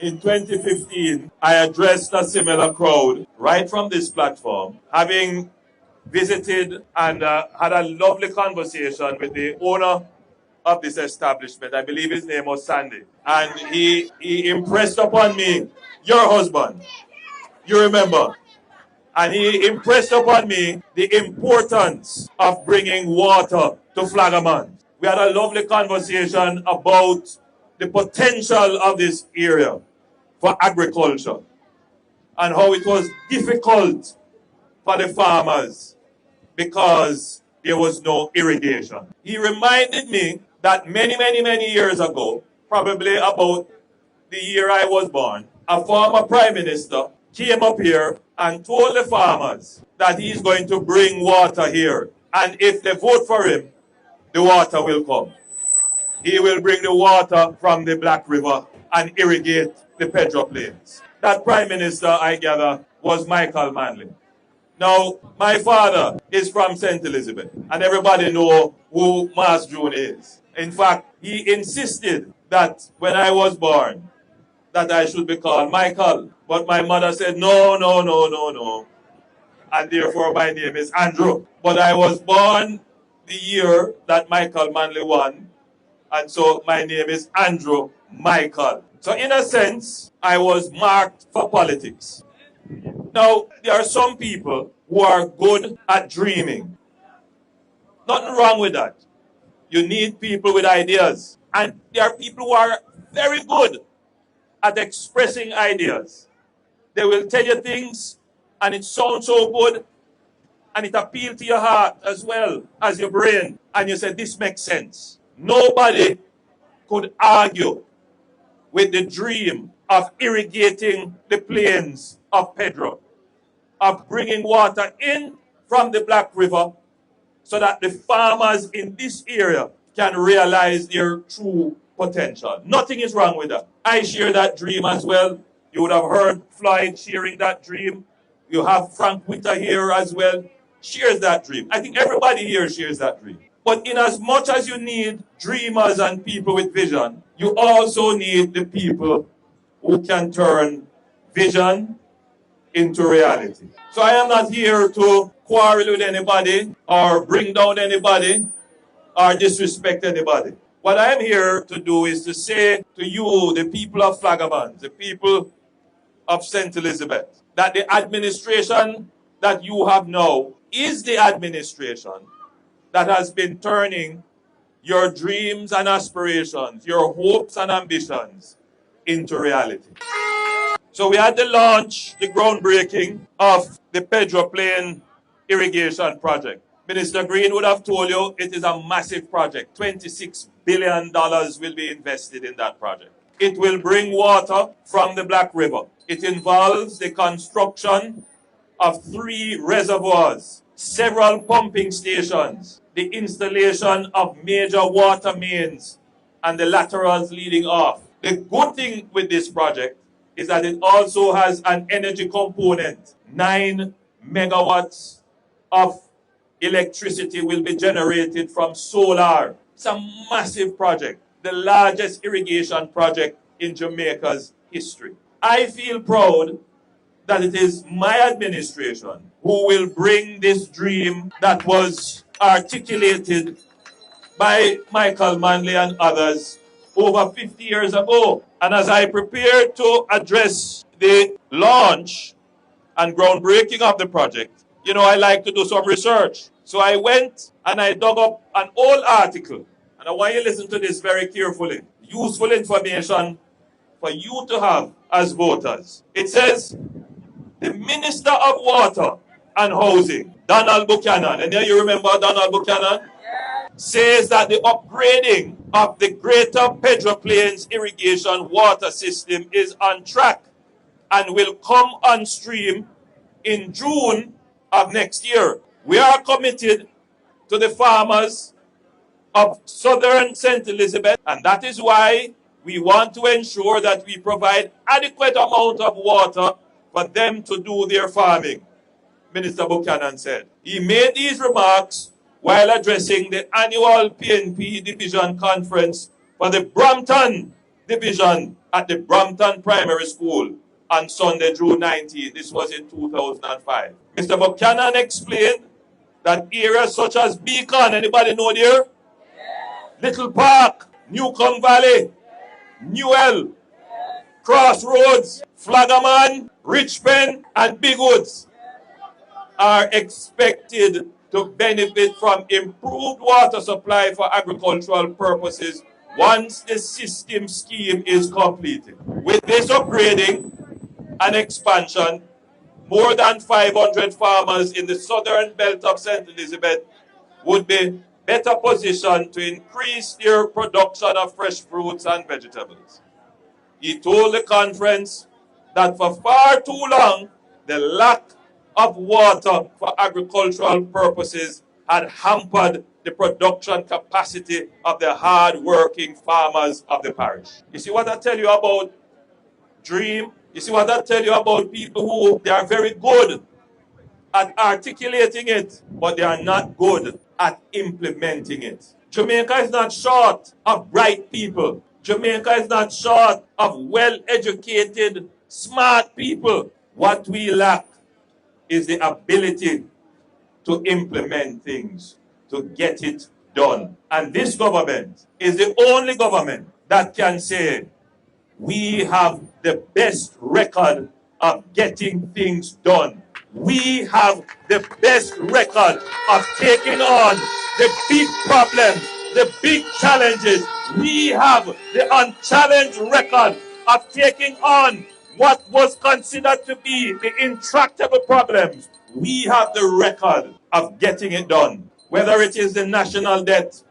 In 2015, I addressed a similar crowd right from this platform, having visited and had a lovely conversation with the owner of this establishment. I believe his name was Sandy. And he impressed upon me, your husband, you remember, and he impressed upon me the importance of bringing water to Flagaman. We had a lovely conversation about the potential of this area for agriculture and how it was difficult for the farmers because there was no irrigation. He reminded me that many years ago, probably about the year I was born, a former prime minister came up here and told the farmers that he's going to bring water here. And if they vote for him, the water will come. He will bring the water from the Black River and irrigate the Pedro Plains. That prime minister, I gather, was Michael Manley. Now, my father is from St. Elizabeth, and everybody know who Mas June is. In fact, he insisted that when I was born, that I should be called Michael. But my mother said, no. And therefore my name is Andrew. But I was born the year that Michael Manley won, and so my name is Andrew Michael. So in a sense, I was marked for politics. Now, there are some people who are good at dreaming. Nothing wrong with that. You need people with ideas. And there are people who are very good at expressing ideas. They will tell you things and it sounds so good and it appeals to your heart as well as your brain. And you say, this makes sense. Nobody could argue with the dream of irrigating the plains of Pedro, of bringing water in from the Black River so that the farmers in this area can realize their true potential. Nothing is wrong with that. I share that dream as well. You would have heard Floyd sharing that dream. You have Frank Witter here as well, shares that dream. I think everybody here shares that dream. But in as much as you need dreamers and people with vision, you also need the people who can turn vision into reality. So I am not here to quarrel with anybody or bring down anybody or disrespect anybody. What I am here to do is to say to you, the people of Flagaman, the people of St. Elizabeth, that the administration that you have now is the administration that has been turning your dreams and aspirations, your hopes and ambitions into reality. So we had the launch, the groundbreaking of the Pedro Plains irrigation project. Minister Green would have told you it is a massive project. $26 billion will be invested in that project. It will bring water from the Black River. It involves the construction of 3 reservoirs, several pumping stations, the installation of major water mains, and the laterals leading off. The good thing with this project is that it also has an energy component. 9 megawatts of electricity will be generated from solar. It's a massive project, the largest irrigation project in Jamaica's history. I feel proud that it is my administration who will bring this dream that was articulated by Michael Manley and others over 50 years ago. And as I prepared to address the launch and groundbreaking of the project, you know, I like to do some research. So I went and I dug up an old article. And I want you to listen to this very carefully. Useful information for you to have as voters. It says, the Minister of Water and Housing, Donald Buchanan, and there you remember Donald Buchanan, says that the upgrading of the Greater Pedro Plains irrigation water system is on track and will come on stream in June of next year. We are committed to the farmers of southern St. Elizabeth, and that is why we want to ensure that we provide adequate amount of water for them to do their farming, Minister Buchanan said. He made these remarks while addressing the annual PNP Division Conference for the Brampton division at the Brampton Primary School on Sunday, June 19. This was in 2005. Mr. Buchanan explained that areas such as Beacon, anybody know there? Little Park, Newcomb Valley, Newell, Crossroads, Flagaman, Richmond, and Big Woods are expected to benefit from improved water supply for agricultural purposes once the system scheme is completed. With this upgrading and expansion, more than 500 farmers in the southern belt of St. Elizabeth would be better positioned to increase their production of fresh fruits and vegetables. He told the conference that for far too long, the lack of water for agricultural purposes had hampered the production capacity of the hard-working farmers of the parish. You see what I tell you about dream? You see what I tell you about people who they are very good at articulating it, but they are not good at implementing it. Jamaica is not short of bright people. Jamaica is not short of well-educated, smart people. What we lack is the ability to implement things, to get it done. And this government is the only government that can say, we have the best record of getting things done. We have the best record of taking on the big problems, the big challenges. We have the unchallenged record of taking on what was considered to be the intractable problems. We have the record of getting it done. Whether it is the national debt,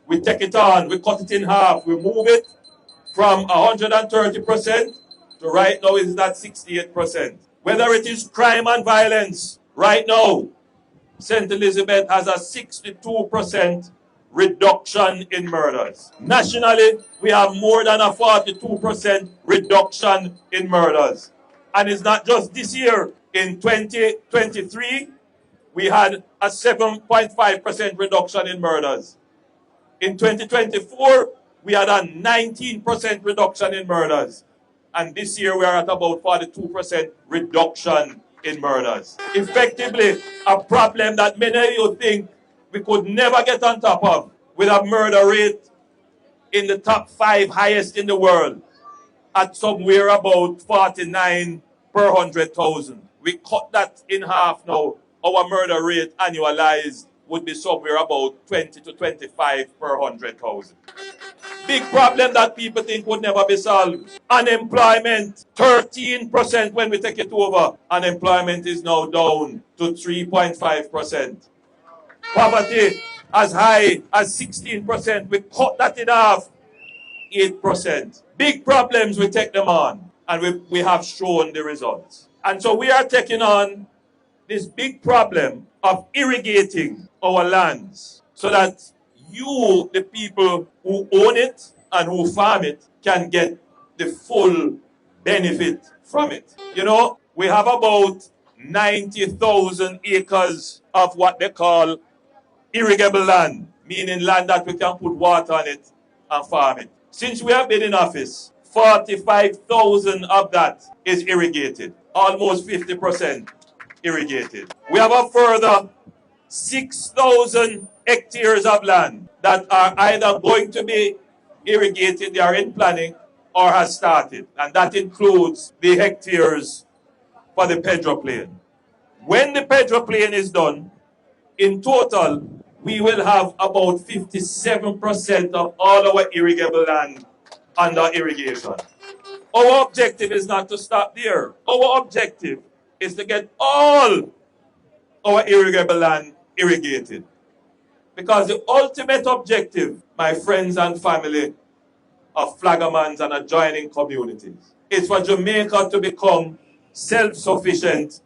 we take it on, we cut it in half, we move it from 130% to right now is at 68%. Whether it is crime and violence, right now, St. Elizabeth has a 62% reduction in murders. Nationally, we have more than a 42% reduction in murders. And it's not just this year. In 2023, we had a 7.5% reduction in murders. In 2024, we had a 19% reduction in murders. And this year, we are at about 42% reduction in murders. Effectively, a problem that many of you think we could never get on top of, with a murder rate in the top 5 highest in the world, at somewhere about 49 per 100,000. We cut that in half now. Our murder rate annualized would be somewhere about 20 to 25 per 100,000. Big problem that people think would never be solved. Unemployment, 13% when we take it over. Unemployment is now down to 3.5%. Poverty as high as 16%. We cut that in half, 8%. Big problems, we take them on. And we have shown the results. And so we are taking on this big problem of irrigating our lands so that you, the people who own it and who farm it, can get the full benefit from it. You know, we have about 90,000 acres of what they call irrigable land, meaning land that we can put water on it and farm it. Since we have been in office, 45,000 of that is irrigated, almost 50% irrigated. We have a further 6,000 hectares of land that are either going to be irrigated, they are in planning, or has started. And that includes the hectares for the Pedro Plains. When the Pedro Plains is done, in total, we will have about 57% of all our irrigable land under irrigation. Our objective is not to stop there. Our objective is to get all our irrigable land irrigated. Because the ultimate objective, my friends and family of Flagamans and adjoining communities, is for Jamaica to become self-sufficient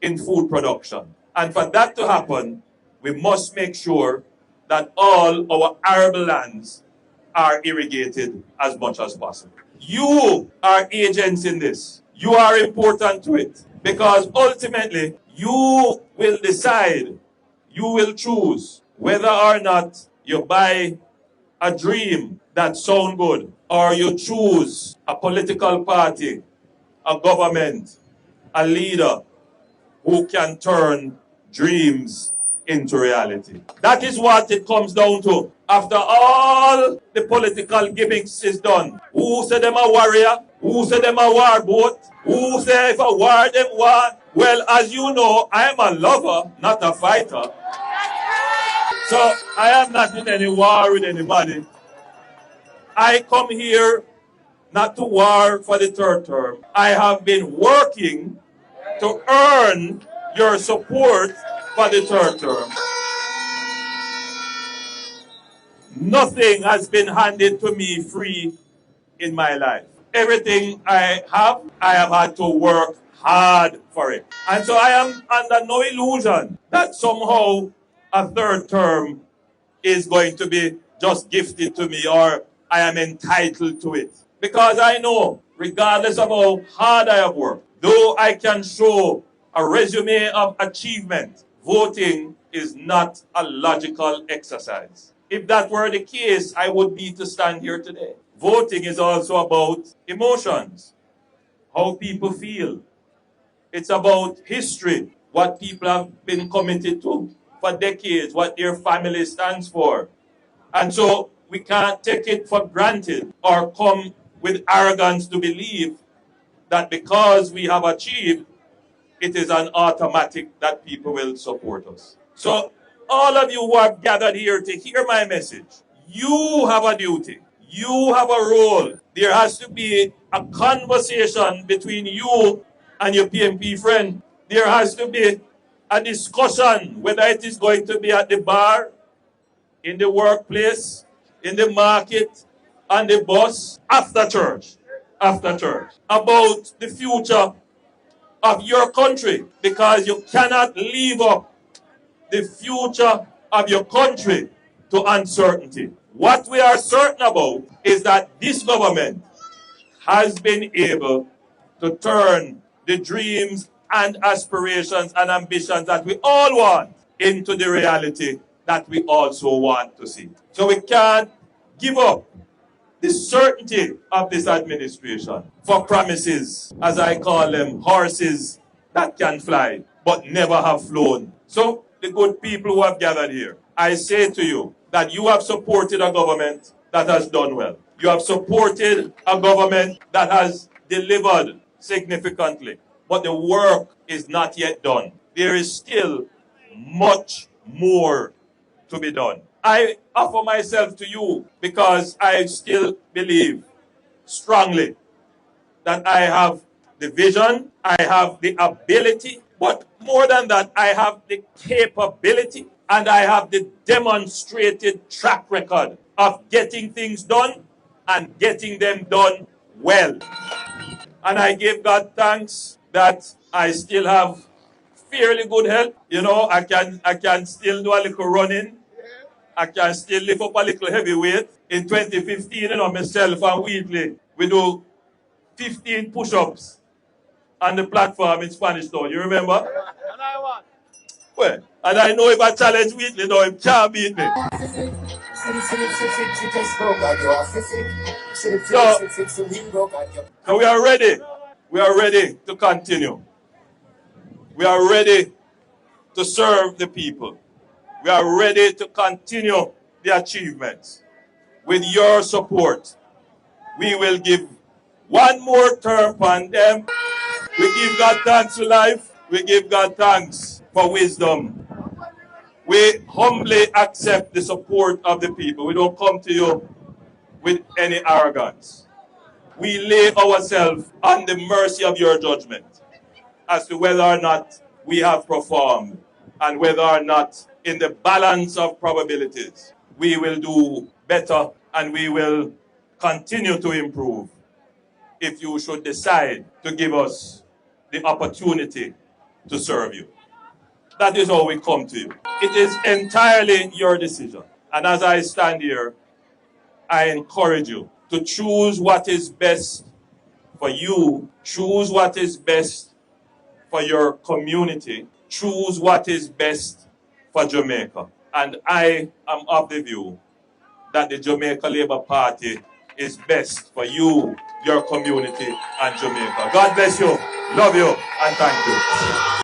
in food production. And for that to happen, we must make sure that all our arable lands are irrigated as much as possible. You are agents in this. You are important to it. Because ultimately, you will decide, you will choose whether or not you buy a dream that sounds good, or you choose a political party, a government, a leader who can turn dreams into reality. That is what it comes down to. After all the political gimmicks is done, who say them a warrior? Who say them a war boat? Who say if a war them war? Well, as you know, I am a lover, not a fighter. So I am not in any war with anybody. I come here not to war for the third term. I have been working to earn your support for the third term. Nothing has been handed to me free in my life. Everything I have had to work hard for it. And so I am under no illusion that somehow a third term is going to be just gifted to me or I am entitled to it. Because I know, regardless of how hard I have worked, though I can show a resume of achievement, voting is not a logical exercise. If that were the case, I would need to stand here today. Voting is also about emotions, how people feel. It's about history, what people have been committed to for decades, what their family stands for. And so we can't take it for granted or come with arrogance to believe that because we have achieved, it is an automatic that people will support us. So all of you who have gathered here to hear my message, you have a duty. You have a role. There has to be a conversation between you and your PMP friend. There has to be a discussion, whether it is going to be at the bar, in the workplace, in the market, on the bus, after church, about the future of your country, because you cannot leave up the future of your country to uncertainty. What we are certain about is that this government has been able to turn the dreams and aspirations and ambitions that we all want into the reality that we also want to see. So we can't give up the certainty of this administration for promises, as I call them, horses that can fly but never have flown. So the good people who have gathered here, I say to you that you have supported a government that has done well. You have supported a government that has delivered significantly, but the work is not yet done. There is still much more to be done. I offer myself to you because I still believe strongly that I have the vision, I have the ability, but more than that, I have the capability and I have the demonstrated track record of getting things done and getting them done well. And I give God thanks that I still have fairly good health. You know, I can still do a little running. I can still lift up a little heavy weight. In 2015, you know, myself and Wheatley, we do 15 push-ups on the platform in Spanish Town. You remember? And I won. Well, and I know if I challenge Wheatley, no, he can't beat me. So we are ready. We are ready to continue. We are ready to serve the people. We are ready to continue the achievements. With your support, we will give one more term upon them. We give God thanks for life. We give God thanks for wisdom. We humbly accept the support of the people. We don't come to you with any arrogance. We lay ourselves on the mercy of your judgment as to whether or not we have performed and whether or not in the balance of probabilities we will do better and we will continue to improve if you should decide to give us the opportunity to serve you. That is how we come to you. It is entirely your decision. And as I stand here, I encourage you to choose what is best for you, choose what is best for your community, choose what is best for Jamaica. And I am of the view that the Jamaica Labour Party is best for you, your community, and Jamaica. God bless you, love you, and thank you.